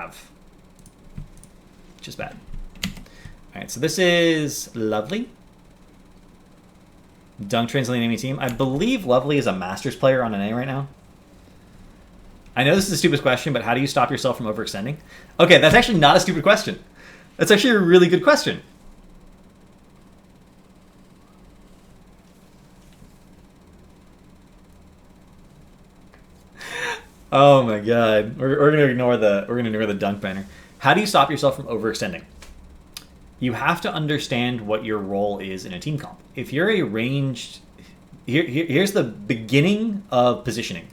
have, which is bad. All right, so this is Lovely. Dunk translating enemy team. I believe Lovely is a Masters player on an A right now. I know this is a stupid question, but how do you stop yourself from overextending? Okay, that's actually not a stupid question. That's actually a really good question. Oh my god, we're gonna ignore the dunk banner. How do you stop yourself from overextending? You have to understand what your role is in a team comp. If you're a ranged, here's the beginning of positioning.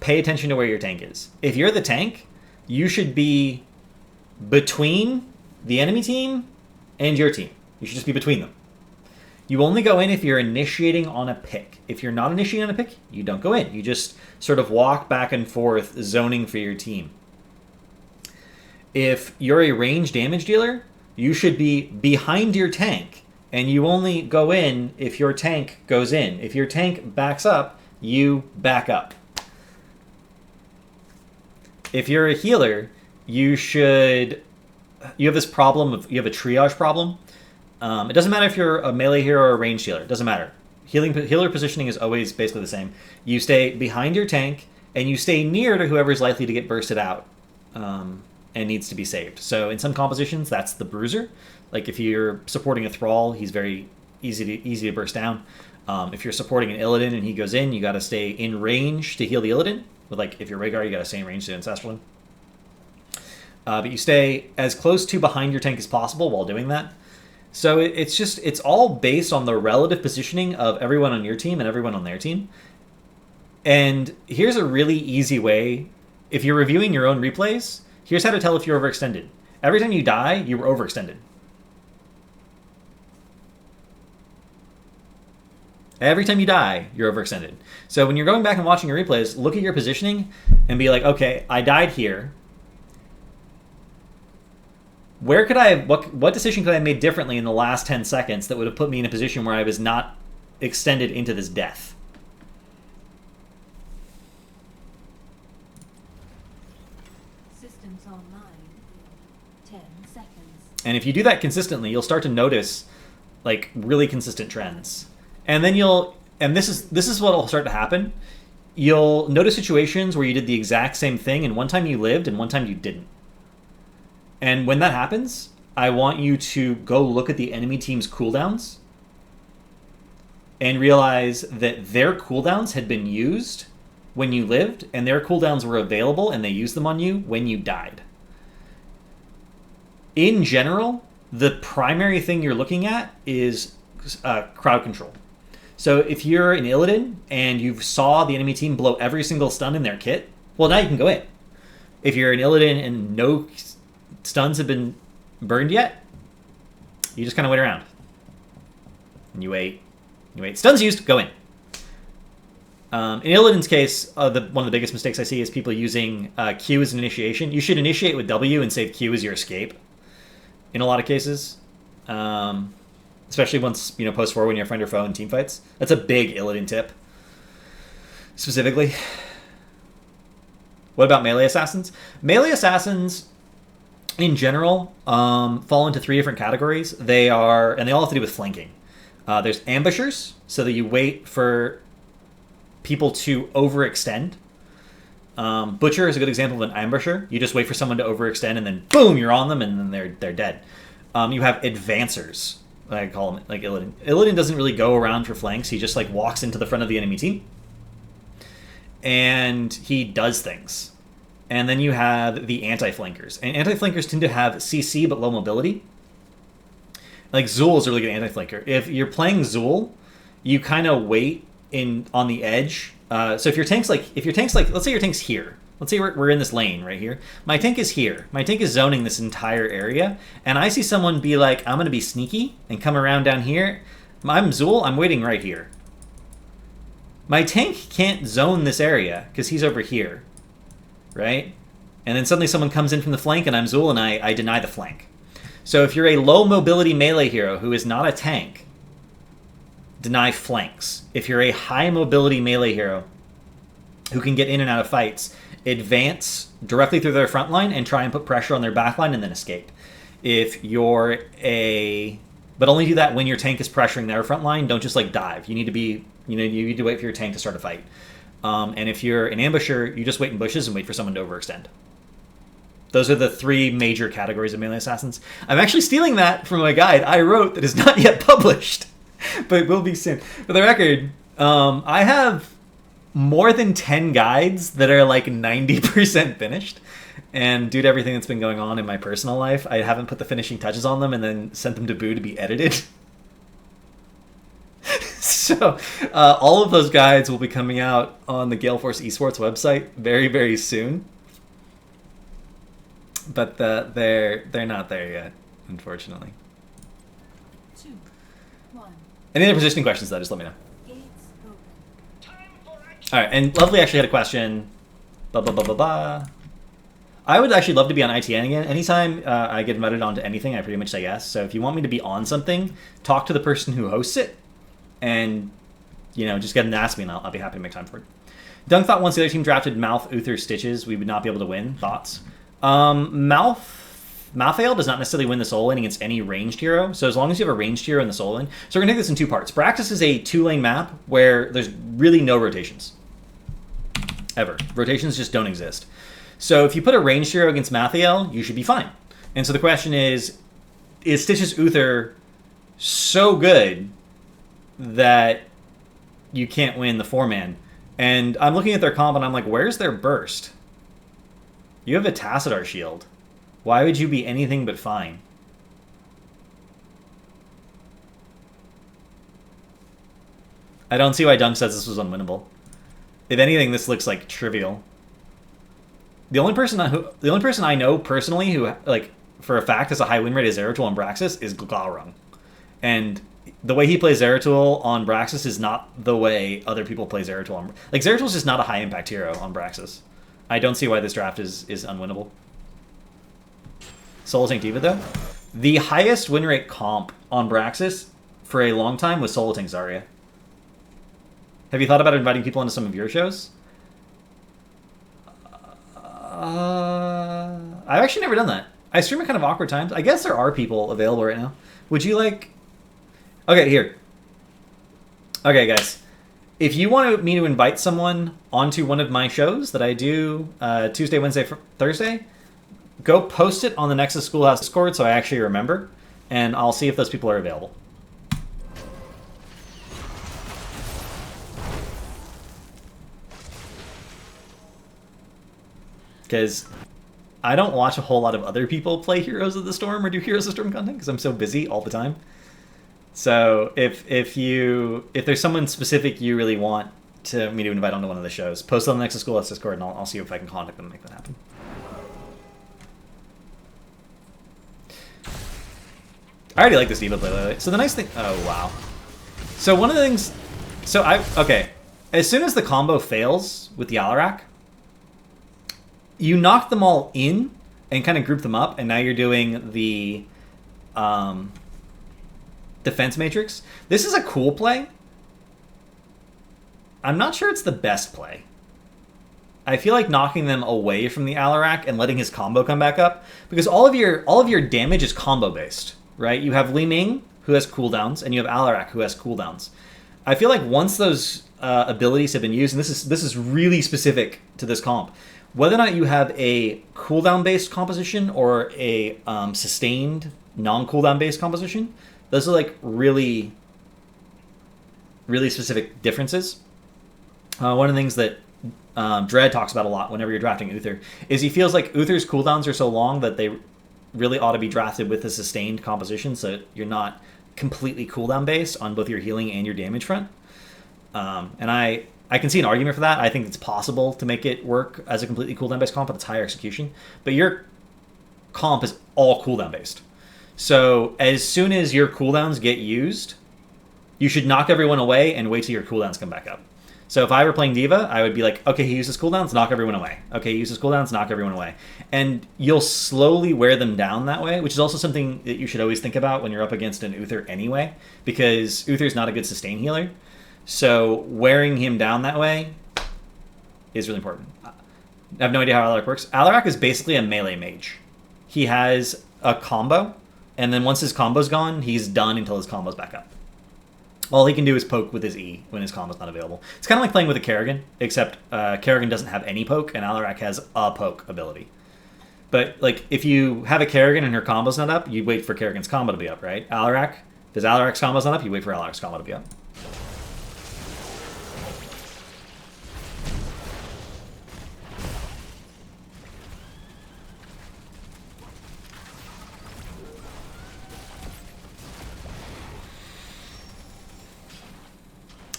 Pay attention to where your tank is. If you're the tank, you should be between the enemy team and your team. You should just be between them. You only go in if you're initiating on a pick. If you're not initiating on a pick, you don't go in. You just sort of walk back and forth, zoning for your team. If you're a range damage dealer, you should be behind your tank, and you only go in if your tank goes in. If your tank backs up, you back up. If you're a healer, you have this problem of, you have a triage problem. It doesn't matter if you're a melee hero or a range healer. It doesn't matter. Healer positioning is always basically the same. You stay behind your tank, and you stay near to whoever's likely to get bursted out and needs to be saved. So in some compositions, that's the bruiser. Like if you're supporting a thrall, he's very easy to burst down. If you're supporting an Illidan and he goes in, you got to stay in range to heal the Illidan. But like if you're Rhaegar, you got to stay in range to Ancestral. But you stay as close to behind your tank as possible while doing that. So it's all based on the relative positioning of everyone on your team and everyone on their team. And here's a really easy way. If you're reviewing your own replays, here's how to tell if you're overextended. Every time you die, you were overextended. Every time you die, you're overextended. So when you're going back and watching your replays, look at your positioning and be like, okay, I died here. Where could I have, what decision could I have made differently in the last 10 seconds that would have put me in a position where I was not extended into this death? Systems online in 10 seconds. And if you do that consistently, you'll start to notice like really consistent trends. And then this is what will start to happen. You'll notice situations where you did the exact same thing and one time you lived and one time you didn't. And when that happens, I want you to go look at the enemy team's cooldowns and realize that their cooldowns had been used when you lived, and their cooldowns were available, and they used them on you when you died. In general, the primary thing you're looking at is crowd control. So if you're an Illidan and you saw the enemy team blow every single stun in their kit, well, now you can go in. If you're an Illidan and no stuns have been burned yet, you just kind of wait around. And you wait. Stuns used, go in. In Illidan's case, one of the biggest mistakes I see is people using Q as an initiation. You should initiate with W and save Q as your escape in a lot of cases. Especially once, post 4 when you're friend or foe in team fights. That's a big Illidan tip. Specifically. What about melee assassins? Melee assassins in general, fall into 3 different categories. They all have to do with flanking. There's ambushers, so that you wait for people to overextend. Butcher is a good example of an ambusher. You just wait for someone to overextend, and then boom, you're on them, and then they're dead. You have advancers, I call them, like Illidan. Illidan doesn't really go around for flanks. He just walks into the front of the enemy team, and he does things. And then you have the anti-flankers. And anti-flankers tend to have CC but low mobility. Like Zool is a really good anti-flanker. If you're playing Zool, you kind of wait on the edge. So if your tank's like, let's say your tank's here. Let's say we're in this lane right here. My tank is here. My tank is zoning this entire area. And I see someone be like, I'm going to be sneaky and come around down here. I'm Zool. I'm waiting right here. My tank can't zone this area because he's over here. Right? And then suddenly someone comes in from the flank and I'm Zool and I deny the flank. So if you're a low mobility melee hero who is not a tank, deny flanks. If you're a high mobility melee hero who can get in and out of fights, advance directly through their front line and try and put pressure on their back line and then escape. If you're but only do that when your tank is pressuring their front line. Don't just like dive. You need to be, you need to wait for your tank to start a fight. And if you're an ambusher, you just wait in bushes and wait for someone to overextend. Those are the 3 major categories of melee assassins. I'm actually stealing that from a guide I wrote that is not yet published, but it will be soon. For the record, I have more than 10 guides that are like 90% finished. And due to everything that's been going on in my personal life, I haven't put the finishing touches on them and then sent them to Boo to be edited. So all of those guides will be coming out on the Gale Force Esports website very, very soon. But they're not there yet, unfortunately. 2, 1. Any other positioning questions, though, just let me know. Gates open. All right, and Lovely actually had a question. I would actually love to be on ITN again. Anytime I get invited onto anything, I pretty much say yes. So if you want me to be on something, talk to the person who hosts it, and just get them to ask me, and I'll be happy to make time for it. Dunk thought once the other team drafted Mouth, Uther, Stitches, we would not be able to win. Thoughts? Malthael does not necessarily win the soul lane against any ranged hero, so as long as you have a ranged hero in the soul lane. So we're going to take this in 2 parts. Braxis is a 2-lane map where there's really no rotations. Ever. Rotations just don't exist. So if you put a ranged hero against Malthael, you should be fine. And so the question is Stitch's Uther so good that you can't win the 4-man? And I'm looking at their comp and I'm like, where's their burst? You have a Tassadar shield. Why would you be anything but fine? I don't see why Dunk says this was unwinnable. If anything, this looks like trivial. The only person I know personally who, like, for a fact has a high win rate as Zeratul on Braxis is Glaurung. And the way he plays Zeratul on Braxis is not the way other people play Zeratul on... Like, Zeratul's just not a high impact hero on Braxis. I don't see why this draft is unwinnable. Solo Tank D.Va, though? The highest win rate comp on Braxis for a long time was Solo Tank Zarya. Have you thought about inviting people into some of your shows? I've actually never done that. I stream at kind of awkward times. I guess there are people available right now. Would you like... Okay, here. Okay, guys. If you want me to invite someone onto one of my shows that I do Tuesday, Wednesday, Thursday, go post it on the Nexus Schoolhouse Discord so I actually remember, and I'll see if those people are available. Because I don't watch a whole lot of other people play Heroes of the Storm or do Heroes of Storm content because I'm so busy all the time. So if there's someone specific you really want me to invite onto one of the shows, post it on the Nexus Schoolhouse Discord, and I'll see if I can contact them and make that happen. I already like this D.Va play, by the way. So the nice thing... Oh, wow. So one of the things... Okay. As soon as the combo fails with the Alarak, you knock them all in and kind of group them up, and now you're doing the defense matrix. This is a cool play. I'm not sure it's the best play. I feel like knocking them away from the Alarak and letting his combo come back up, because all of your damage is combo based, right? You have Li Ming, who has cooldowns, and you have Alarak, who has cooldowns. I feel like once those abilities have been used, and this is really specific to this comp, whether or not you have a cooldown-based composition or a sustained non-cooldown-based composition, those are like really, really specific differences. One of the things that Dread talks about a lot whenever you're drafting Uther is he feels like Uther's cooldowns are so long that they really ought to be drafted with a sustained composition so you're not completely cooldown-based on both your healing and your damage front. And I can see an argument for that. I think it's possible to make it work as a completely cooldown-based comp, but it's higher execution. But your comp is all cooldown-based. So as soon as your cooldowns get used, you should knock everyone away and wait till your cooldowns come back up. So if I were playing D.Va, I would be like, okay, he uses cooldowns, knock everyone away. Okay, he uses cooldowns, knock everyone away. And you'll slowly wear them down that way, which is also something that you should always think about when you're up against an Uther anyway, because Uther's not a good sustain healer. So wearing him down that way is really important. I have no idea how Alarak works. Alarak is basically a melee mage. He has a combo, and then once his combo's gone, he's done until his combo's back up. All he can do is poke with his E when his combo's not available. It's kind of like playing with a Kerrigan, except Kerrigan doesn't have any poke, and Alarak has a poke ability. But like, if you have a Kerrigan and her combo's not up, you wait for Kerrigan's combo to be up, right? Alarak, if Alarak's combo's not up, you wait for Alarak's combo to be up.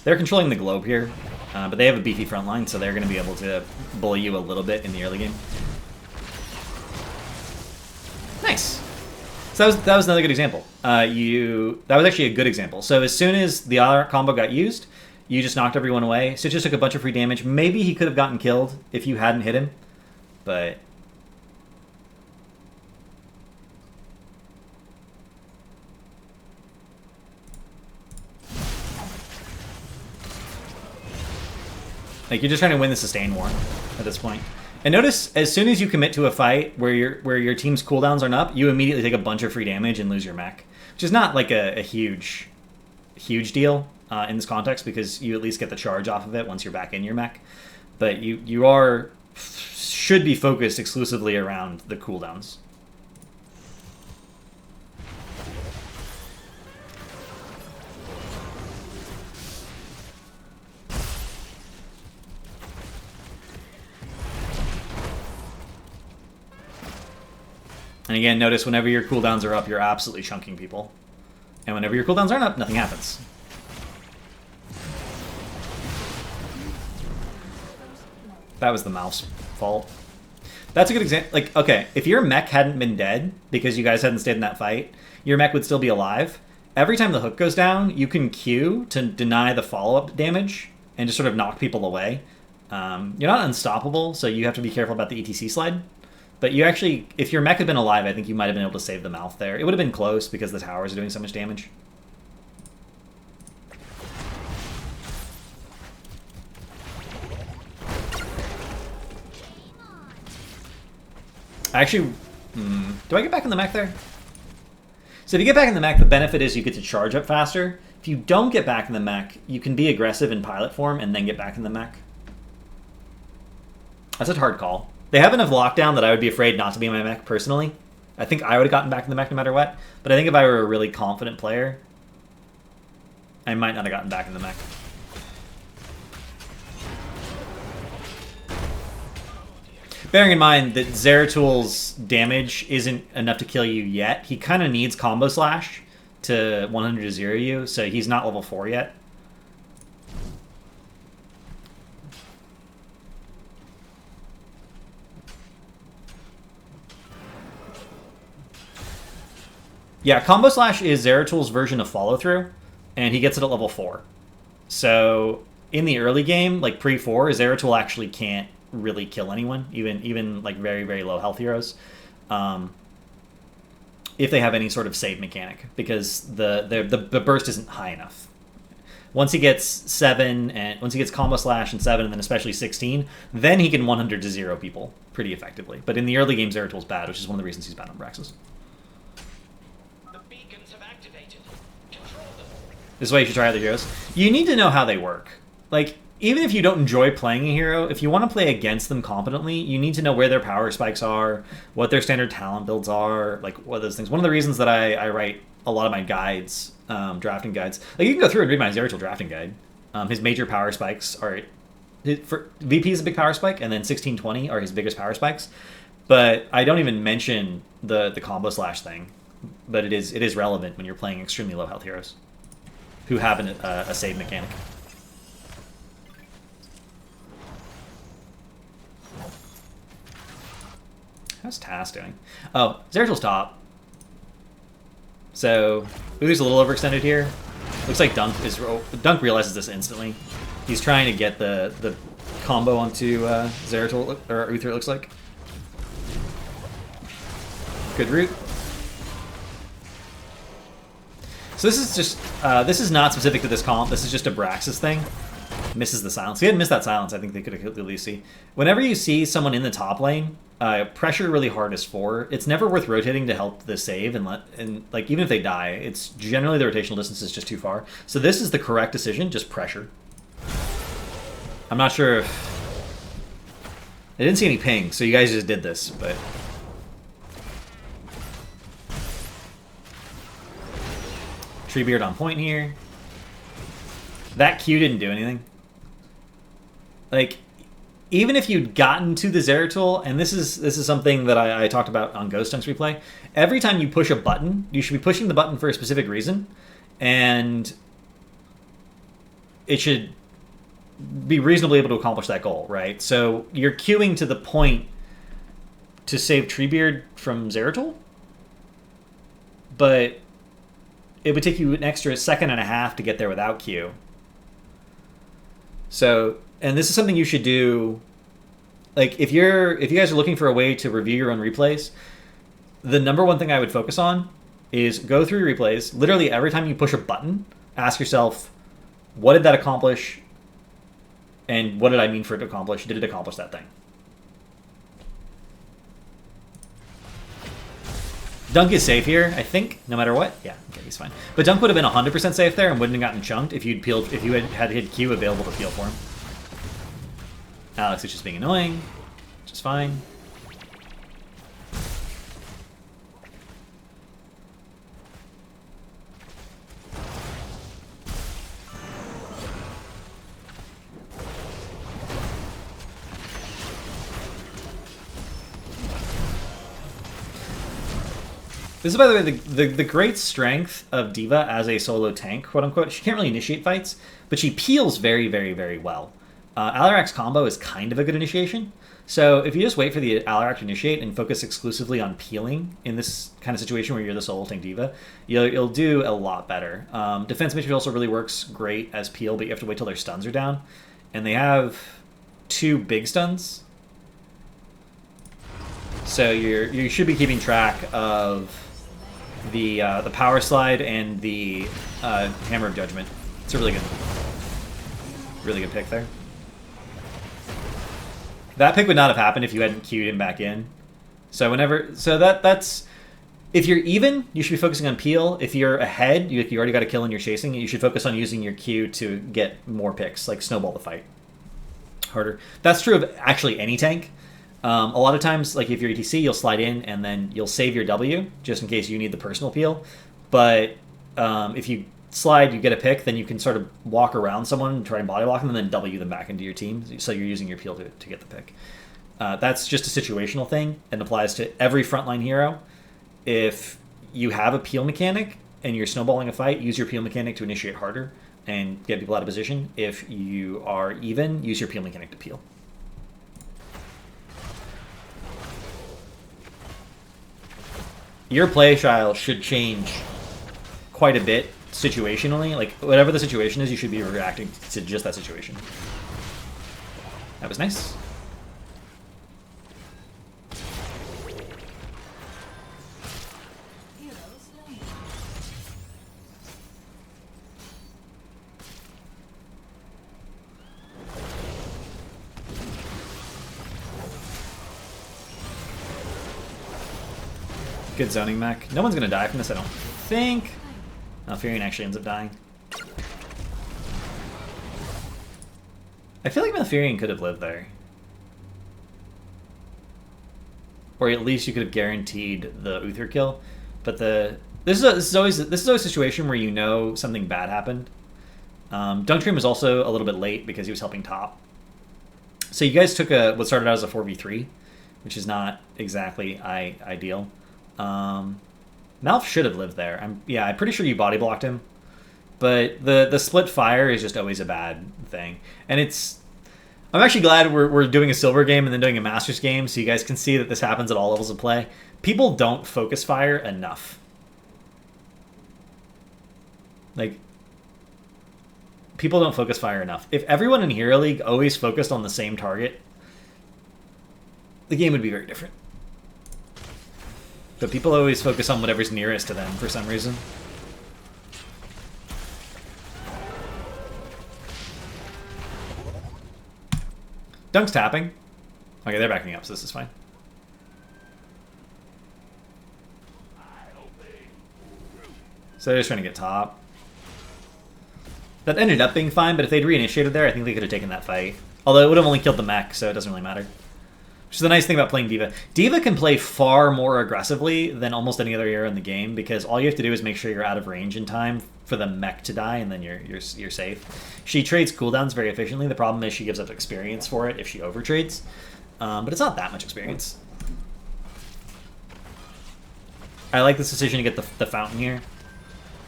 They're controlling the globe here, but they have a beefy front line, so they're going to be able to bully you a little bit in the early game. Nice. So that was another good example. That was actually a good example. So as soon as the Alarak combo got used, you just knocked everyone away. So just took a bunch of free damage. Maybe he could have gotten killed if you hadn't hit him, but... Like, you're just trying to win the sustain war at this point. And notice, as soon as you commit to a fight where your team's cooldowns aren't up, you immediately take a bunch of free damage and lose your mech. Which is not like a huge deal in this context, because you at least get the charge off of it once you're back in your mech. But you should be focused exclusively around the cooldowns. And again, notice whenever your cooldowns are up, you're absolutely chunking people. And whenever your cooldowns aren't up, nothing happens. That was the mouse fault. That's a good example. Like, okay, if your mech hadn't been dead because you guys hadn't stayed in that fight, your mech would still be alive. Every time the hook goes down, you can Q to deny the follow-up damage and just sort of knock people away. You're not unstoppable, so you have to be careful about the ETC slide. But you actually, if your mech had been alive, I think you might have been able to save the mouth there. It would have been close because the towers are doing so much damage. Actually, do I get back in the mech there? So if you get back in the mech, the benefit is you get to charge up faster. If you don't get back in the mech, you can be aggressive in pilot form and then get back in the mech. That's a hard call. They have enough lockdown that I would be afraid not to be in my mech, personally. I think I would have gotten back in the mech no matter what. But I think if I were a really confident player, I might not have gotten back in the mech. Bearing in mind that Zeratul damage isn't enough to kill you yet. He kind of needs Combo Slash to 100 to 0 you, so he's not level 4 yet. Yeah, Combo Slash is Zeratul's version of Follow Through, and he gets it at level 4. So in the early game, like pre-4, Zeratul actually can't really kill anyone, even like very, very low health heroes, if they have any sort of save mechanic, because the burst isn't high enough. Once he gets 7, and once he gets Combo Slash and 7, and then especially 16, then he can 100 to 0 people pretty effectively. But in the early game, Zeratul's bad, which is one of the reasons he's bad on Braxis. This is why you should try other heroes. You need to know how they work. Like, even if you don't enjoy playing a hero, if you want to play against them competently, you need to know where their power spikes are, what their standard talent builds are, like what those things. One of the reasons that I write a lot of my guides, drafting guides, like you can go through and read my Zeratul drafting guide. His major power spikes are, for VP is a big power spike, and then 16-20 are his biggest power spikes. But I don't even mention the Combo Slash thing, but it is relevant when you're playing extremely low health heroes who have a save mechanic. How's Tass doing? Oh, Zeratul's top. So, Uther's a little overextended here. Looks like Dunk realizes this instantly. He's trying to get the combo onto Zeratul, or Uther, it looks like. Good route. So this is just, this is not specific to this comp, this is just a Braxis thing. Misses the silence. If he hadn't missed that silence, I think they could have killed the Lucy. Whenever you see someone in the top lane, pressure really hard is 4. It's never worth rotating to help the save, and like even if they die, it's generally the rotational distance is just too far. So this is the correct decision, just pressure. I'm not sure if... I didn't see any ping, so you guys just did this, but... Treebeard on point here. That Q didn't do anything. Like, even if you'd gotten to the Zeratul, and this is something that I talked about on Ghost Dunk's replay, every time you push a button, you should be pushing the button for a specific reason, and it should be reasonably able to accomplish that goal, right? So you're queuing to the point to save Treebeard from Zeratul, but it would take you an extra second and a half to get there without Q. So, and this is something you should do. Like, if you guys are looking for a way to review your own replays, the number one thing I would focus on is go through your replays. Literally every time you push a button, ask yourself, what did that accomplish? And what did I mean for it to accomplish? Did it accomplish that thing? Dunk is safe here, I think, no matter what. Yeah, okay, he's fine. But Dunk would have been 100% safe there and wouldn't have gotten chunked if you had hit Q available to peel for him. Alex is just being annoying, which is fine. This is, by the way, the great strength of D.Va as a solo tank, quote-unquote. She can't really initiate fights, but she peels very, very, very well. Alarak's combo is kind of a good initiation. So if you just wait for the Alarak to initiate and focus exclusively on peeling in this kind of situation where you're the solo tank D.Va, you'll do a lot better. Defense Matrix also really works great as peel, but you have to wait till their stuns are down. And they have 2 big stuns. So you should be keeping track of the power slide and the hammer of judgment. It's a really good pick there. That pick would not have happened if you hadn't queued him back in. So that's if you're even, you should be focusing on peel. If you're ahead, you already got a kill and you're chasing, you should focus on using your Q to get more picks, like snowball the fight harder. That's true of actually any tank. A lot of times, like if you're ETC, you'll slide in and then you'll save your W just in case you need the personal peel. But if you slide, you get a pick, then you can sort of walk around someone and try and body block them and then W them back into your team. So you're using your peel to get the pick. That's just a situational thing and applies to every frontline hero. If you have a peel mechanic and you're snowballing a fight, use your peel mechanic to initiate harder and get people out of position. If you are even, use your peel mechanic to peel. Your play style should change quite a bit situationally. Like, whatever the situation is, you should be reacting to just that situation. That was nice. Good zoning mech. No one's gonna die from this, I don't think. Malfurion actually ends up dying. I feel like Malfurion could have lived there. Or at least you could have guaranteed the Uther kill. But this is always a situation where you know something bad happened. Dunkstream was also a little bit late because he was helping top. So you guys took what started out as a 4v3, which is not exactly ideal. Malf should have lived there. I'm pretty sure you body blocked him, but the split fire is just always a bad thing. And I'm actually glad we're doing a silver game and then doing a masters game, so you guys can see that this happens at all levels of play. People don't focus fire enough. Like, people don't focus fire enough. If everyone in Hero League always focused on the same target, the game would be very different. But people always focus on whatever's nearest to them for some reason. Dunk's tapping. Okay, they're backing up, so this is fine. So they're just trying to get top. That ended up being fine, but if they'd reinitiated there, I think they could have taken that fight. Although it would have only killed the mech, so it doesn't really matter. Which is the nice thing about playing D.Va. D.Va can play far more aggressively than almost any other hero in the game, because all you have to do is make sure you're out of range in time for the mech to die, and then you're safe. She trades cooldowns very efficiently. The problem is she gives up experience for it if she overtrades. But it's not that much experience. I like this decision to get the fountain here.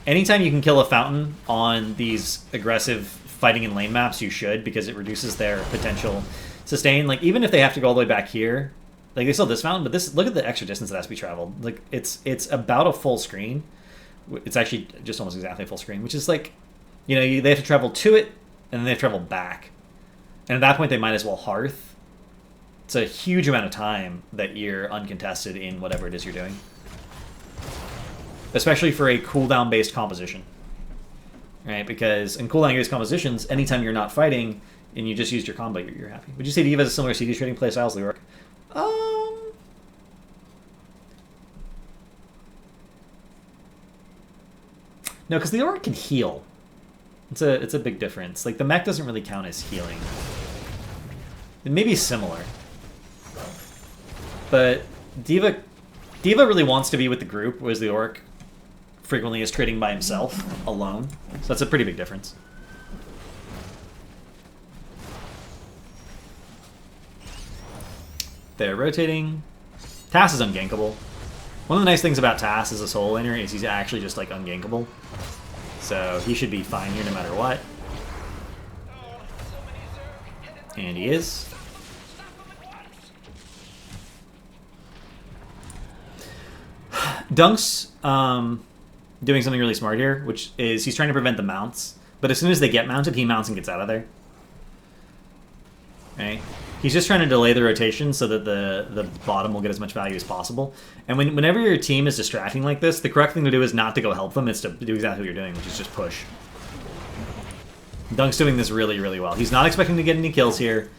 Anytime you can kill a fountain on these aggressive fighting in lane maps, you should, because it reduces their potential sustain. Like, even if they have to go all the way back here, like, they still have this fountain, but this, look at the extra distance that has to be traveled. Like, it's about a full screen. It's actually just almost exactly a full screen, which is like, you know, they have to travel to it, and then they have to travel back. And at that point, they might as well hearth. It's a huge amount of time that you're uncontested in whatever it is you're doing. Especially for a cooldown-based composition. Right? Because in cooldown-based compositions, anytime you're not fighting and you just used your combo, you're happy. Would you say D.Va has a similar CD trading playstyle as Leoric? No, because Leoric can heal. It's a big difference. Like, the mech doesn't really count as healing. It may be similar. But D.Va really wants to be with the group, whereas Leoric frequently is trading by himself, alone. So that's a pretty big difference. They're rotating. Tass is ungankable. One of the nice things about Tass as a solo laner is he's actually just, like, ungankable. So he should be fine here no matter what. And he is. Dunk's doing something really smart here, which is he's trying to prevent the mounts. But as soon as they get mounted, he mounts and gets out of there. Right? He's just trying to delay the rotation so that the bottom will get as much value as possible. And whenever your team is distracting like this, the correct thing to do is not to go help them. It's to do exactly what you're doing, which is just push. Dunk's doing this really, really well. He's not expecting to get any kills here.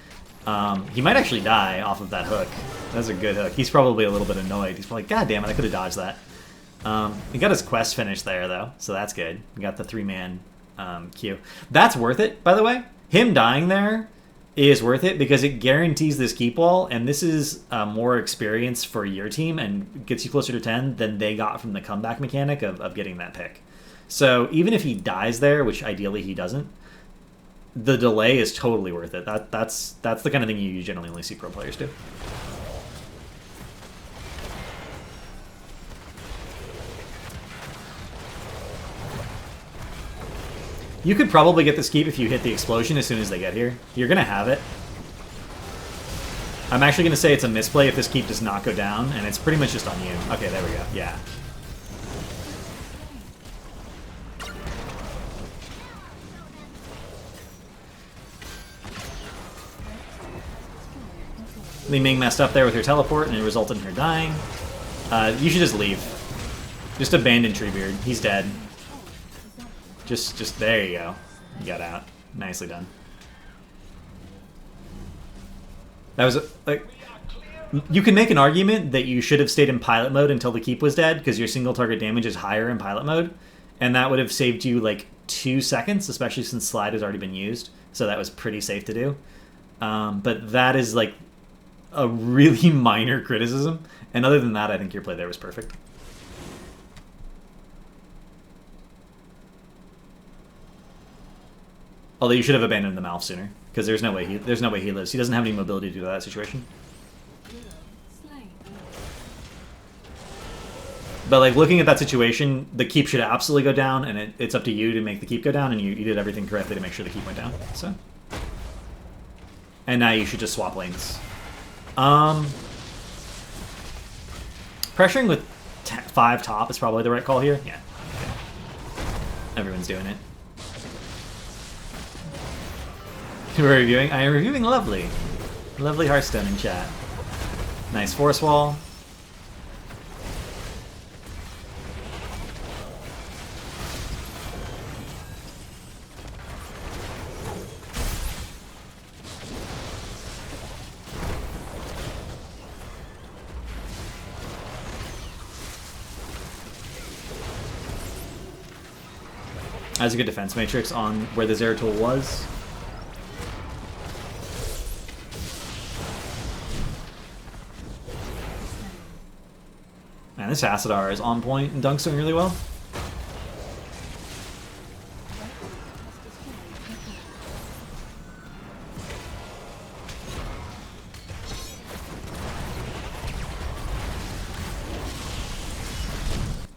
He might actually die off of that hook. That's a good hook. He's probably a little bit annoyed. He's probably like, God damn it, I could have dodged that. He got his quest finished there, though, so that's good. He got the 3-man queue. That's worth it, by the way. Him dying there is worth it because it guarantees this keep wall, and this is more experience for your team and gets you closer to 10 than they got from the comeback mechanic of getting that pick. So even if he dies there, which ideally he doesn't, the delay is totally worth it. That's the kind of thing you generally only see pro players do. You could probably get this keep if you hit the explosion as soon as they get here. You're going to have it. I'm actually going to say it's a misplay if this keep does not go down, and it's pretty much just on you. Okay, there we go. Yeah. Li Ming messed up there with her teleport, and it resulted in her dying. You should just leave. Just abandon Treebeard. He's dead. Just there you go. You got out. Nicely done. That was like, you can make an argument that you should have stayed in pilot mode until the keep was dead because your single target damage is higher in pilot mode, and that would have saved you like 2 seconds, especially since slide has already been used. So that was pretty safe to do. But that is like a really minor criticism, and other than that, I think your play there was perfect. Although you should have abandoned the Malf sooner, because there's no way he lives. He doesn't have any mobility to do that situation. But like looking at that situation, the keep should absolutely go down, and it's up to you to make the keep go down, and you did everything correctly to make sure the keep went down. So, and now you should just swap lanes. Pressuring with 5 top is probably the right call here. Yeah, okay. Everyone's doing it. We're reviewing. I am reviewing lovely. Lovely Hearthstone in chat. Nice force wall. Has a good defense matrix on where the Zeratul was. Man, this Acidar is on point and Dunk's doing really well.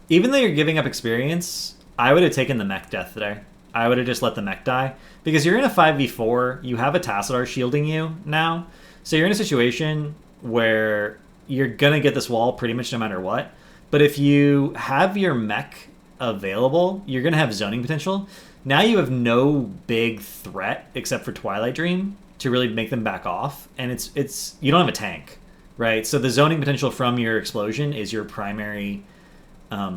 Even though you're giving up experience, I would have taken the mech death there. I would have just let the mech die. Because you're in a 5v4, you have a Tassadar shielding you now. So you're in a situation where you're going to get this wall pretty much no matter what. But if you have your mech available, you're going to have zoning potential. Now you have no big threat except for Twilight Dream to really make them back off. And it's you don't have a tank, right? So the zoning potential from your explosion is your primary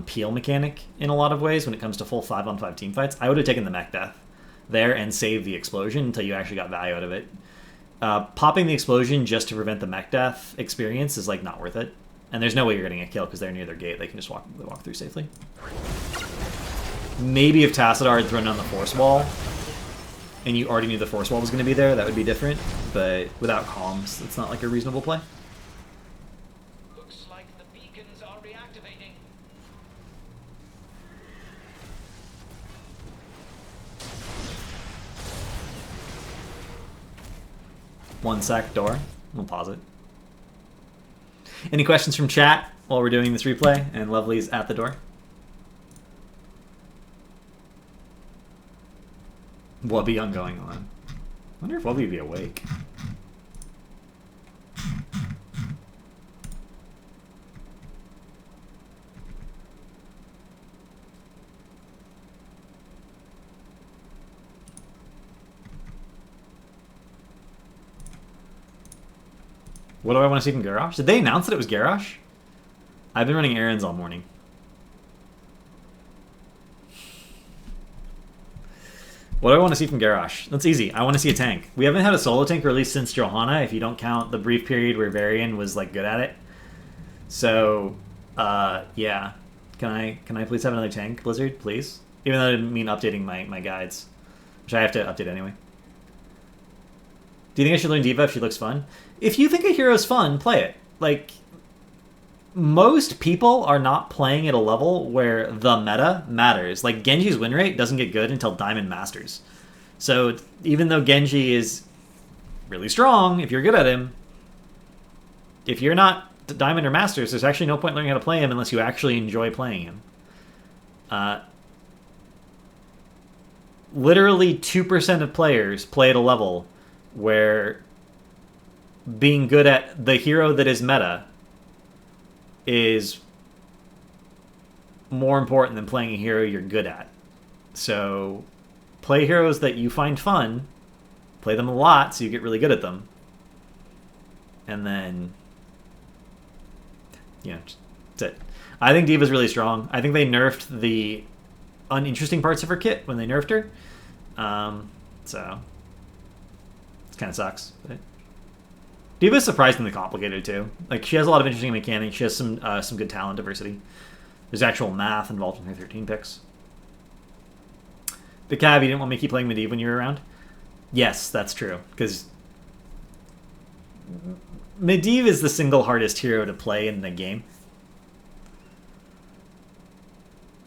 peel mechanic in a lot of ways when it comes to full 5-on-5 team fights. I would have taken the mech death there and saved the explosion until you actually got value out of it. Popping the explosion just to prevent the mech death experience is like not worth it. And there's no way you're getting a kill because they're near their gate. They can just walk through safely. Maybe if Tassadar had thrown down the force wall and you already knew the force wall was going to be there, that would be different. But without comms, it's not like a reasonable play. Looks like the beacons are reactivating. One sec, door. We'll pause it. Any questions from chat while we're doing this replay? And Lovely's at the door. Wubby on going on. I wonder if Wubby would be awake. What do I want to see from Garrosh? Did they announce that it was Garrosh? I've been running errands all morning. What do I want to see from Garrosh? That's easy. I want to see a tank. We haven't had a solo tank released since Johanna, if you don't count the brief period where Varian was like good at it. So, yeah. Can I please have another tank, Blizzard, please? Even though I didn't mean updating my guides, which I have to update anyway. Do you think I should learn D.Va if she looks fun? If you think a hero's fun, play it. Like, most people are not playing at a level where the meta matters. Like, Genji's win rate doesn't get good until Diamond Masters. So, even though Genji is really strong, if you're good at him, if you're not Diamond or Masters, there's actually no point learning how to play him unless you actually enjoy playing him. Literally 2% of players play at a level where being good at the hero that is meta is more important than playing a hero you're good at. So play heroes that you find fun, play them a lot so you get really good at them, and then, yeah, that's it. I think D.Va's really strong. I think they nerfed the uninteresting parts of her kit when they nerfed her. So it kind of sucks. But D.Va's surprisingly complicated too. Like, she has a lot of interesting mechanics. She has some good talent diversity. There's actual math involved in her 13 picks. The Cav, you didn't want me to keep playing Medivh when you were around? Yes, that's true. Because Medivh is the single hardest hero to play in the game.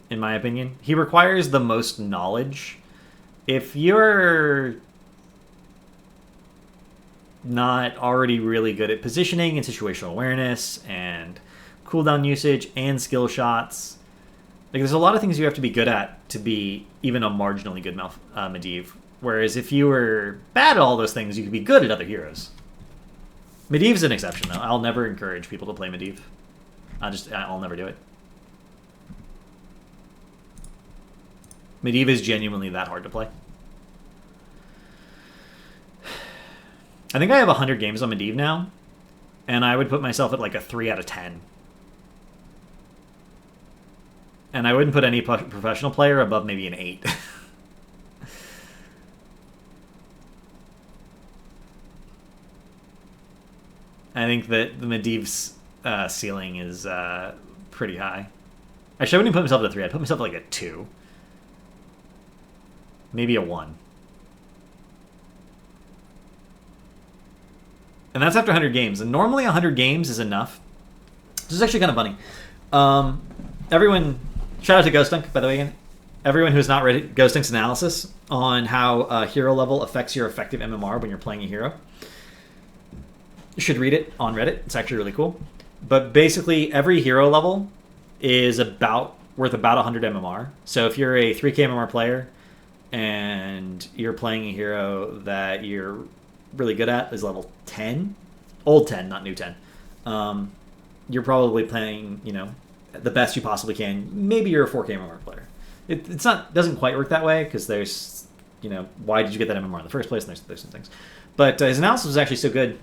In my opinion. He requires the most knowledge. If you're not already really good at positioning and situational awareness and cooldown usage and skill shots, like, there's a lot of things you have to be good at to be even a marginally good Medivh. Whereas if you were bad at all those things, you could be good at other heroes. Medivh's an exception, though. I'll never encourage people to play Medivh. I'll never do it. Medivh is genuinely that hard to play. I think I have 100 games on Medivh now, and I would put myself at like a 3 out of 10. And I wouldn't put any professional player above maybe an 8. I think that the Medivh's ceiling is pretty high. Actually, I wouldn't put myself at a 3. I'd put myself at like a 2. maybe a 1. And that's after 100 games. And normally 100 games is enough. This is actually kind of funny. Everyone, shout out to Ghost Dunk, by the way, again. Everyone who's not read Ghost Dunk's analysis on how hero level affects your effective MMR when you're playing a hero, you should read it on Reddit. It's actually really cool. But basically, every hero level is worth about 100 MMR. So if you're a 3k MMR player and you're playing a hero that you're really good at is level 10, old 10, not new 10, you're probably playing, the best you possibly can. Maybe you're a 4k MMR player. It's not, doesn't quite work that way because there's, why did you get that MMR in the first place? And there's some things. But his analysis was actually so good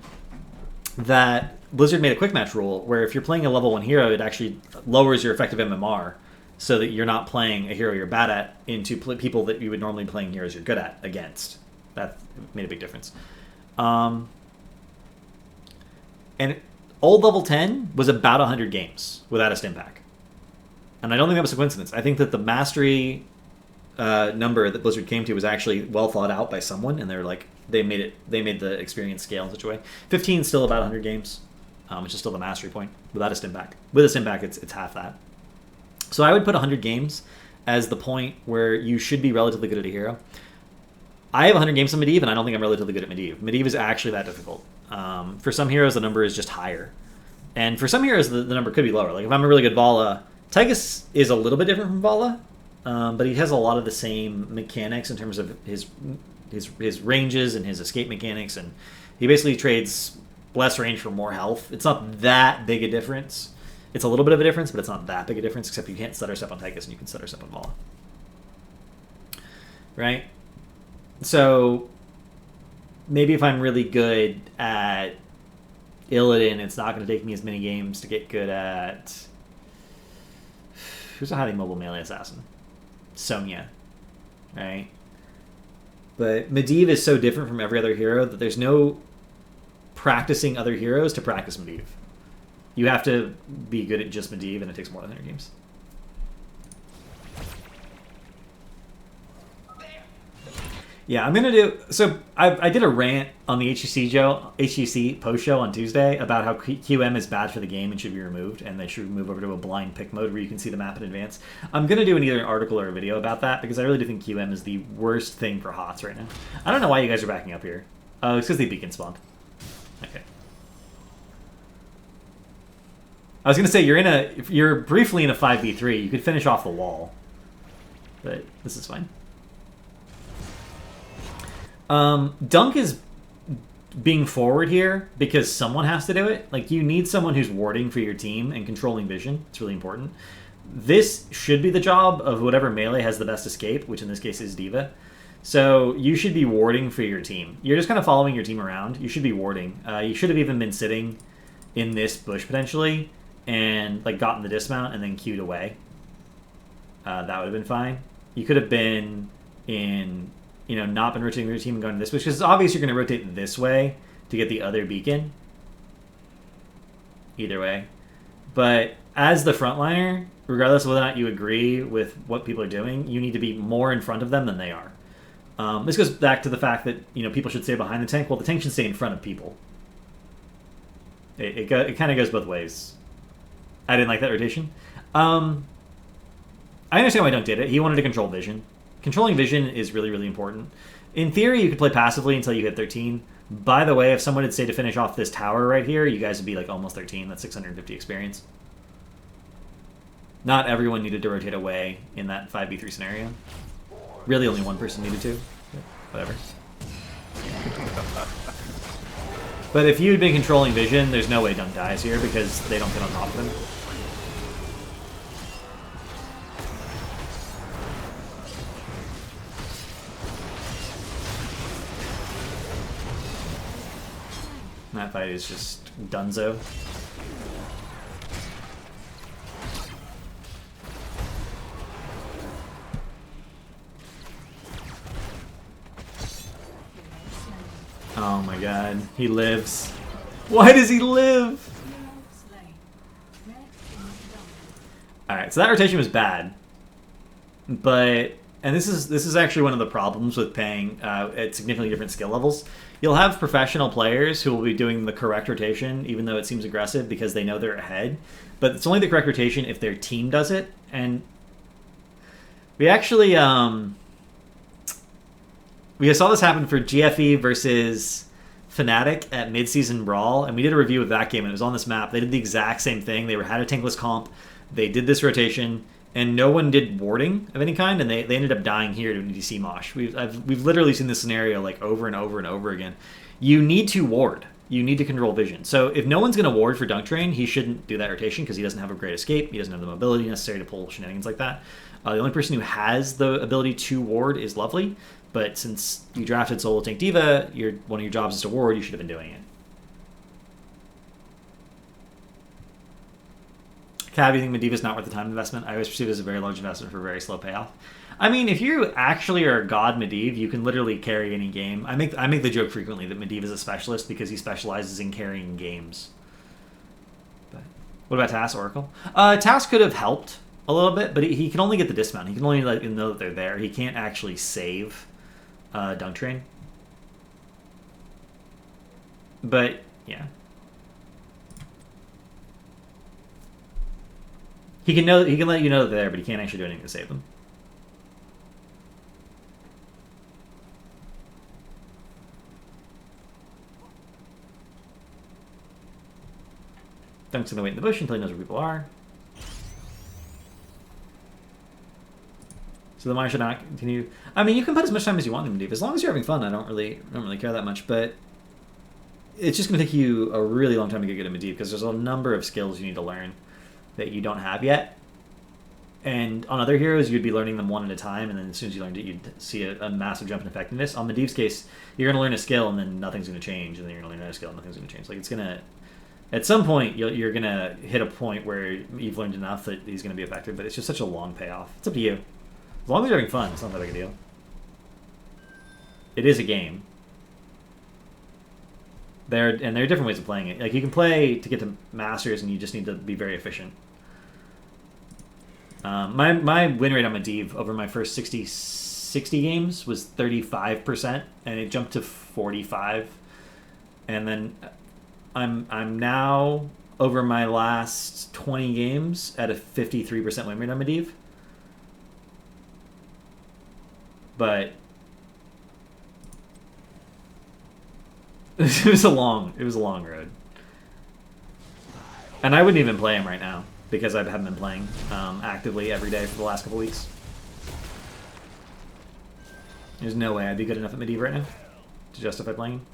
that Blizzard made a quick match rule where if you're playing a level 1 hero, it actually lowers your effective MMR so that you're not playing a hero you're bad at into people that you would normally be playing heroes you're good at against. That made a big difference. And old level 10 was about 100 games without a stim pack. And I don't think that was a coincidence. I think that the mastery number that Blizzard came to was actually well thought out by someone, and they made the experience scale in such a way. 15 is still about 100 games, which is still the mastery point without a stim pack. With a stim pack, it's half that. So I would put 100 games as the point where you should be relatively good at a hero. I have 100 games in Medivh, and I don't think I'm relatively good at Medivh. Medivh is actually that difficult. For some heroes, the number is just higher. And for some heroes, the number could be lower. Like if I'm a really good Vala, Tychus is a little bit different from Vala, but he has a lot of the same mechanics in terms of his ranges and his escape mechanics, and he basically trades less range for more health. It's not that big a difference. It's a little bit of a difference, but it's not that big a difference, except you can't stutter step on Tychus and you can stutter step on Vala. Right? So maybe if I'm really good at Illidan, it's not going to take me as many games to get good at... Who's a highly mobile melee assassin? Sonya. Right? But Medivh is so different from every other hero that there's no practicing other heroes to practice Medivh. You have to be good at just Medivh, and it takes more than 100 games. Yeah, I'm gonna do. So I did a rant on the HGC post show on Tuesday about how QM is bad for the game and should be removed, and they should move over to a blind pick mode where you can see the map in advance. I'm gonna do either an article or a video about that because I really do think QM is the worst thing for HOTS right now. I don't know why you guys are backing up here. Oh, it's because they beacon spawned. Okay. I was gonna say you're briefly in a 5v3. You could finish off the wall, but this is fine. Dunk is being forward here because someone has to do it. Like, you need someone who's warding for your team and controlling vision. It's really important. This should be the job of whatever melee has the best escape, which in this case is D.Va. So you should be warding for your team. You're just kind of following your team around. You should be warding. You should have even been sitting in this bush potentially and like gotten the dismount and then queued away. That would have been fine. You could have been in... not been rotating your team and going this way, because it's obvious you're going to rotate this way to get the other beacon. Either way. But as the frontliner, regardless of whether or not you agree with what people are doing, you need to be more in front of them than they are. This goes back to the fact that people should stay behind the tank. Well, the tank should stay in front of people. It kind of goes both ways. I didn't like that rotation. I understand why Dunk did it. He wanted to control vision. Controlling vision is really, really important. In theory, you could play passively until you hit 13. By the way, if someone had stayed to finish off this tower right here, you guys would be like almost 13. That's 650 experience. Not everyone needed to rotate away in that 5v3 scenario. Really, only one person needed to. Whatever. But if you had been controlling vision, there's no way Dunk dies here because they don't get on top of him. That fight is just dunzo. Oh my god, he lives. Why does he live? Alright, so that rotation was bad. But and this is actually one of the problems with paying at significantly different skill levels. You'll have professional players who will be doing the correct rotation, even though it seems aggressive because they know they're ahead. But it's only the correct rotation if their team does it. And we actually we saw this happen for GFE versus Fnatic at Midseason Brawl, and we did a review of that game, and it was on this map. They did the exact same thing. They had a tankless comp. They did this rotation, and no one did warding of any kind, and they ended up dying here to an EDC mosh. We've literally seen this scenario like over and over and over again. You need to ward. You need to control vision. So if no one's going to ward for Dunk Train, he shouldn't do that rotation because he doesn't have a great escape. He doesn't have the mobility necessary to pull shenanigans like that. The only person who has the ability to ward is Lovely, but since you drafted solo tank D.Va, one of your jobs is to ward. You should have been doing it. Cav, you think Medivh is not worth the time investment? I always perceive it as a very large investment for a very slow payoff. I mean, if you actually are God Medivh, you can literally carry any game. I make the joke frequently that Medivh is a specialist because he specializes in carrying games. But what about Tass, Oracle? Tass could have helped a little bit, but he can only get the dismount. He can only know that they're there. He can't actually save Dunk Train. But, yeah. He can let you know that they're there, but he can't actually do anything to save them. Dunk's gonna wait in the bush until he knows where people are. So the mine should not continue. I mean, you can put as much time as you want in Medivh. As long as you're having fun, I don't really care that much, but it's just gonna take you a really long time to get good at Medivh because there's a number of skills you need to learn that you don't have yet. And on other heroes, you'd be learning them one at a time, and then as soon as you learned it, you'd see a massive jump in effectiveness. On Medivh's case, you're going to learn a skill, and then nothing's going to change, and then you're going to learn another skill, and nothing's going to change. Like, it's going to... At some point, you're going to hit a point where you've learned enough that he's going to be effective, but it's just such a long payoff. It's up to you. As long as you're having fun, it's not that big a deal. It is a game. There are different ways of playing it. Like, you can play to get to Masters, and you just need to be very efficient. My win rate on Medivh over my first 60 games was 35%, and it jumped to 45. And then I'm now over my last 20 games at a 53% win rate on Medivh. But it was a long road, and I wouldn't even play him right now. Because I haven't been playing actively every day for the last couple weeks. There's no way I'd be good enough at Medivh right now to justify playing him.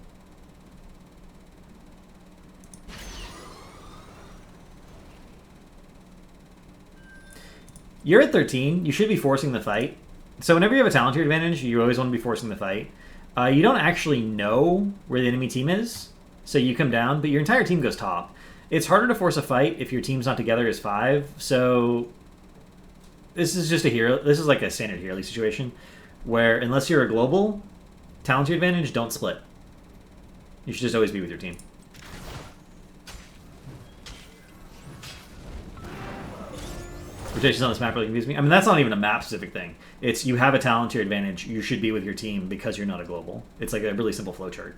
You're at 13. You should be forcing the fight. So whenever you have a talent tier advantage, you always want to be forcing the fight. You don't actually know where the enemy team is, so you come down, but your entire team goes top. It's harder to force a fight if your team's not together as 5, so this is just a hero. This is like a standard hero league situation where unless you're a global, talent to your advantage, don't split. You should just always be with your team. Rotations on this map really confuse me. I mean, that's not even a map-specific thing. It's you have a talent to your advantage, you should be with your team because you're not a global. It's like a really simple flowchart.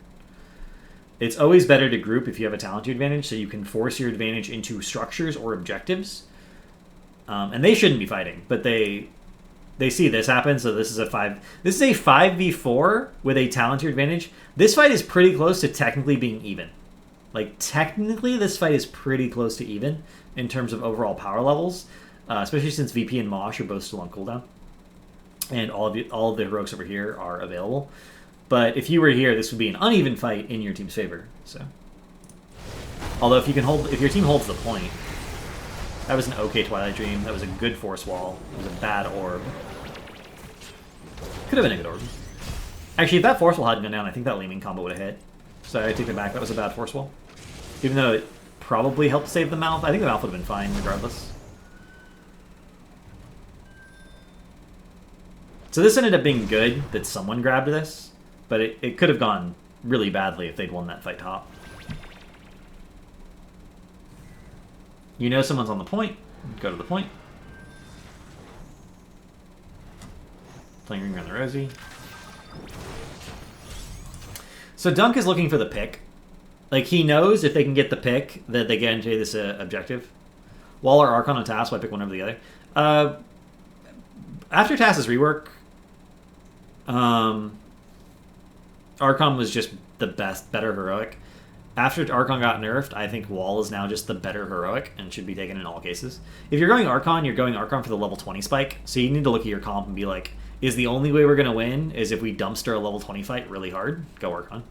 It's always better to group if you have a talent to your advantage, so you can force your advantage into structures or objectives. And they shouldn't be fighting, but they see this happen, so this is a 5v4 with a talent to your advantage. This fight is pretty close to technically being even. Like, technically, this fight is pretty close to even in terms of overall power levels, especially since VP and Mosh are both still on cooldown. And all of the heroics over here are available. But if you were here, this would be an uneven fight in your team's favor. So, although if your team holds the point, that was an okay Twilight Dream. That was a good force wall. It was a bad orb. Could have been a good orb. Actually, if that force wall hadn't gone down, I think that Leeming combo would have hit. So I take it back. That was a bad force wall. Even though it probably helped save the mouth, I think the mouth would have been fine regardless. So this ended up being good that someone grabbed this. But it could have gone really badly if they'd won that fight top. You know someone's on the point. Go to the point. Playing Ring Around the Rosie. So Dunk is looking for the pick. Like, he knows if they can get the pick that they guarantee this objective. Wall or Archon on task, so I pick one over the other. After Task's rework, Archon was just the better heroic. After Archon got nerfed, I think Wall is now just the better heroic and should be taken in all cases. If you're going Archon, you're going Archon for the level 20 spike, so you need to look at your comp and be like, is the only way we're going to win is if we dumpster a level 20 fight really hard? Go Archon.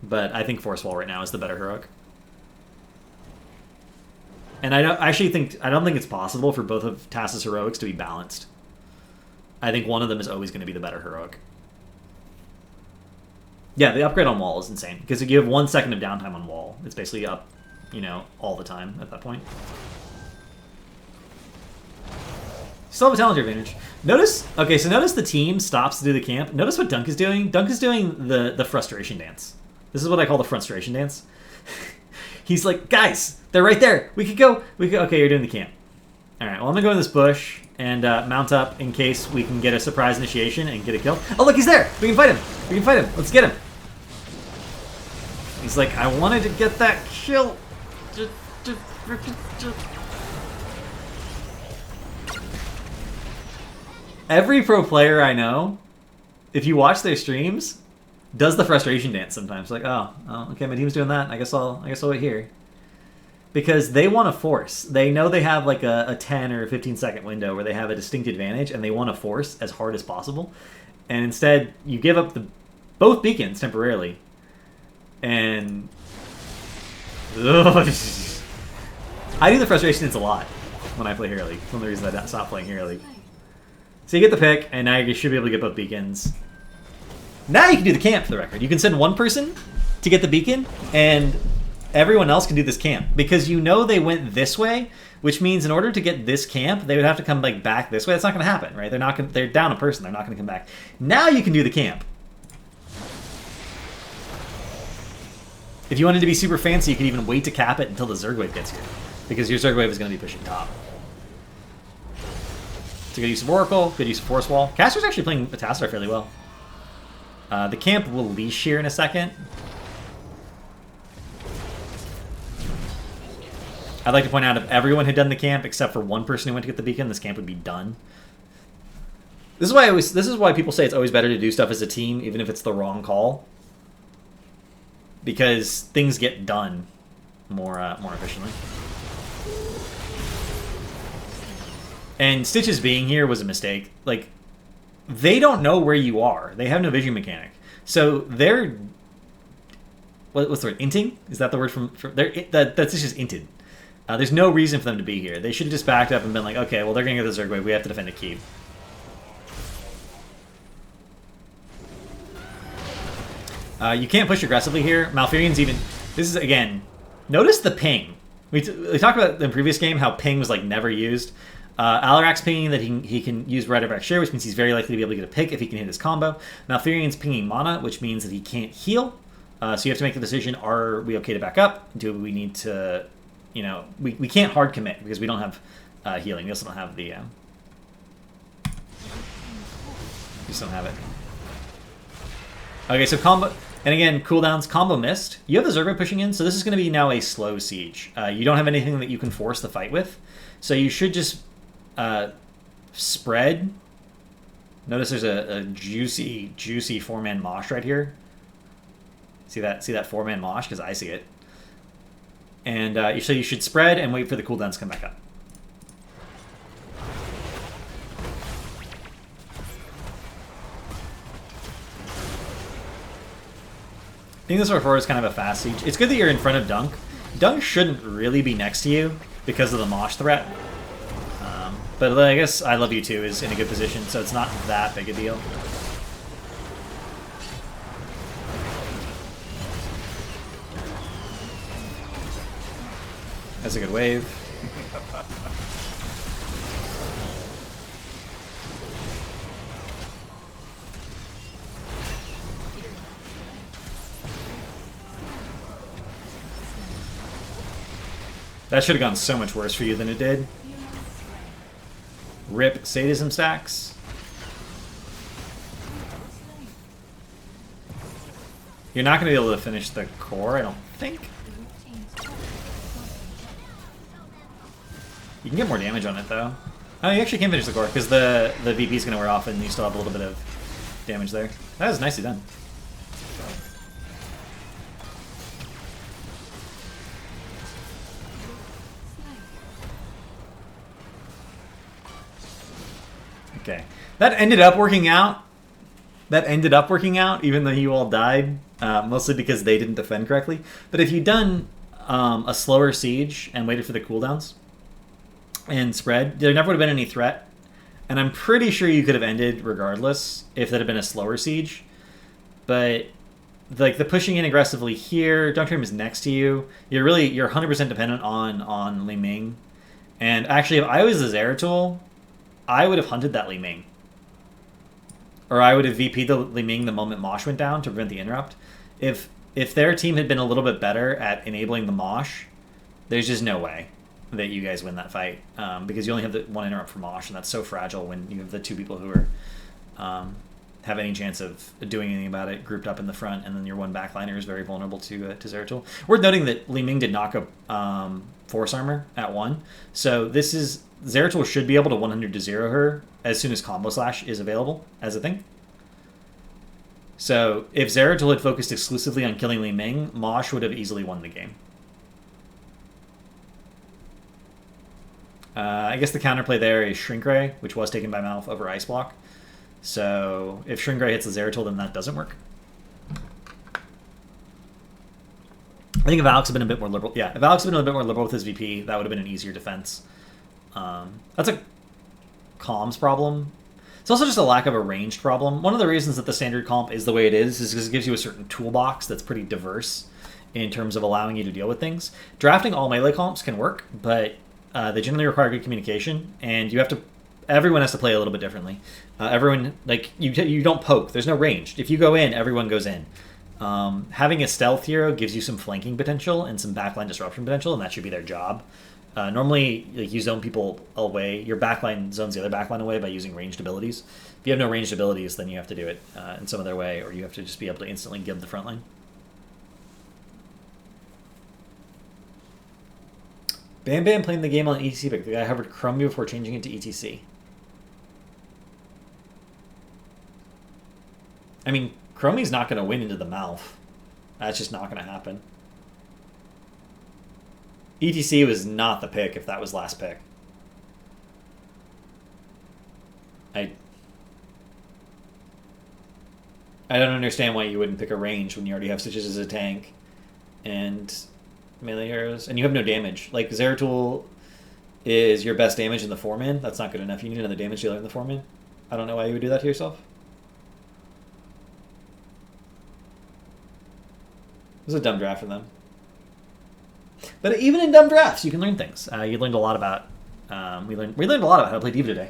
But I think Force Wall right now is the better heroic. And I don't think it's possible for both of Tass's heroics to be balanced. I think one of them is always going to be the better heroic. Yeah, the upgrade on Wall is insane because if you have 1 second of downtime on Wall, it's basically up, all the time at that point. Still have a talent advantage. Notice the team stops to do the camp. Notice what Dunk is doing. Dunk is doing the frustration dance. This is what I call the frustration dance. He's like, guys, they're right there. We could go. Okay, you're doing the camp. All right, well, I'm going to go in this bush and mount up in case we can get a surprise initiation and get a kill. Oh, look, he's there. We can fight him. Let's get him. He's like, I wanted to get that kill. Every pro player I know, if you watch their streams, does the frustration dance sometimes. Like, oh, okay, my team's doing that. I guess I'll wait here. Because they want to force. They know they have like a 10 or 15 second window where they have a distinct advantage, and they want to force as hard as possible. And instead, you give up both beacons temporarily. And I do the frustration dance a lot when I play Hero League. One of the reasons I stopped playing Hero League. So you get the pick, and now you should be able to get both beacons. Now you can do the camp, for the record. You can send one person to get the beacon, and everyone else can do this camp. Because they went this way, which means in order to get this camp, they would have to come back this way. That's not going to happen, right? They're down a person. They're not going to come back. Now you can do the camp. If you wanted to be super fancy, you could even wait to cap it until the Zerg wave gets here. Because your Zerg wave is going to be pushing top. It's a good use of Oracle, good use of Force Wall. Caster's actually playing Metastar fairly well. The camp will leash here in a second. I'd like to point out if everyone had done the camp except for one person who went to get the beacon, this camp would be done. This is why people say it's always better to do stuff as a team, even if it's the wrong call. Because things get done more efficiently. And Stitches being here was a mistake. Like, they don't know where you are. They have no vision mechanic. So they're... What's the word? Inting? Is that the word from... That's just inted. There's no reason for them to be here. They should have just backed up and been like, okay, well, they're going to get the Zerg wave. We have to defend a keep. You can't push aggressively here. Malfurion's even... This is, again... Notice the ping. We talked about in the previous game how ping was, like, never used. Alarak's pinging that he can use Red Back Share, which means he's very likely to be able to get a pick if he can hit his combo. Malfurion's pinging mana, which means that he can't heal. So you have to make the decision, are we okay to back up? Do we need to... we can't hard commit because we don't have healing. We also don't have the... we just don't have it. Okay, so combo... And again, cooldowns, combo missed. You have the Zergo pushing in, so this is going to be now a slow siege. You don't have anything that you can force the fight with. So you should just spread. Notice there's a juicy 4-man mosh right here. See that 4-man mosh? Because I see it. And so you should spread and wait for the cooldowns to come back up. I think this R4 is kind of a fast siege. It's good that you're in front of Dunk. Dunk shouldn't really be next to you because of the Mosh threat. But I guess I Love You Too is in a good position, so it's not that big a deal. That's a good wave. That should have gone so much worse for you than it did. Rip sadism stacks. You're not going to be able to finish the core, I don't think. You can get more damage on it, though. Oh, you actually can finish the core, because the VP is going to wear off, and you still have a little bit of damage there. That was nicely done. Okay. That ended up working out. Even though you all died, mostly because they didn't defend correctly. But if you'd done a slower siege and waited for the cooldowns and spread, there never would have been any threat. And I'm pretty sure you could have ended regardless if that had been a slower siege. But like the pushing in aggressively here, Dunkrim is next to you. You're 100% dependent on Li Ming. And actually, if I was the Zeratul, I would have hunted that Li Ming. Or I would have VP'd the Li Ming the moment Mosh went down to prevent the interrupt. If their team had been a little bit better at enabling the Mosh, there's just no way that you guys win that fight. Because you only have the one interrupt for Mosh, and that's so fragile when you have the two people who are have any chance of doing anything about it grouped up in the front, and then your one backliner is very vulnerable to Zeratul. Worth noting that Li Ming did knock a Force Armor at 1, so this is... Zeratul should be able to 100 to 0 her as soon as Combo Slash is available as a thing. So if Zeratul had focused exclusively on killing Li Ming, Mosh would have easily won the game. I guess the counterplay there is Shrink Ray, which was taken by Malf over Ice Block. So if Shrink Ray hits the Zeratul, then that doesn't work. I think if Alex had been a bit more liberal... Yeah, if Alex had been a bit more liberal with his VP, that would have been an easier defense. That's a comms problem. It's also just a lack of a ranged problem. One of the reasons that the standard comp is the way it is because it gives you a certain toolbox that's pretty diverse in terms of allowing you to deal with things. Drafting all melee comps can work, but they generally require good communication, and you have to... Everyone has to play a little bit differently. Everyone, like, you don't poke. There's no range. If you go in, everyone goes in. Having a stealth hero gives you some flanking potential and some backline disruption potential, and that should be their job. Normally, like, you zone people away. Your backline zones the other backline away by using ranged abilities. If you have no ranged abilities, then you have to do it in some other way, or you have to just be able to instantly give the front line. Bam Bam playing the game on ETC pick. The guy hovered Chromie before changing it to ETC. I mean, Chromie's not going to win into the mouth. That's just not going to happen. ETC was not the pick if that was last pick. I don't understand why you wouldn't pick a range when you already have Stitches as a tank and melee heroes, and you have no damage. Like, Zeratul is your best damage in the 4-man. That's not good enough. You need another damage dealer in the 4-man. I don't know why you would do that to yourself. It was a dumb draft for them. But even in dumb drafts, you can learn things. You learned a lot about... we learned a lot about how to play D.Va today.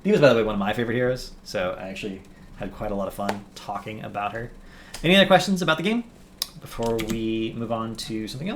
D.Va's, by the way, one of my favorite heroes, so I actually had quite a lot of fun talking about her. Any other questions about the game before we move on to something else?